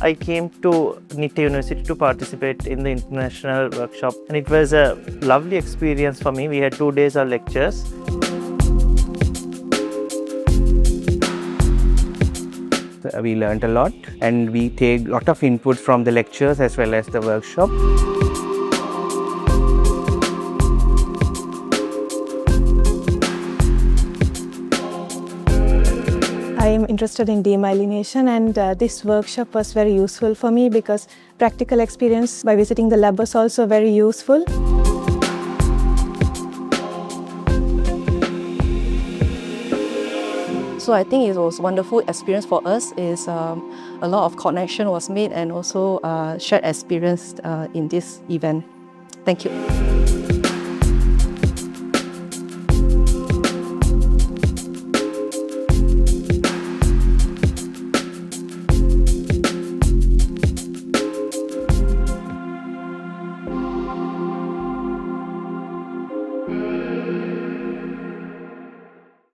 I came to Nitte University to participate in the international workshop, and it was a lovely experience for me. We had 2 days of lectures. We learned a lot and we take a lot of input from the lectures as well as the workshop. I am interested in demyelination, and this workshop was very useful for me because practical experience by visiting the lab was also very useful. So I think it was a wonderful experience for us. A lot of connection was made and also shared experience in this event. Thank you.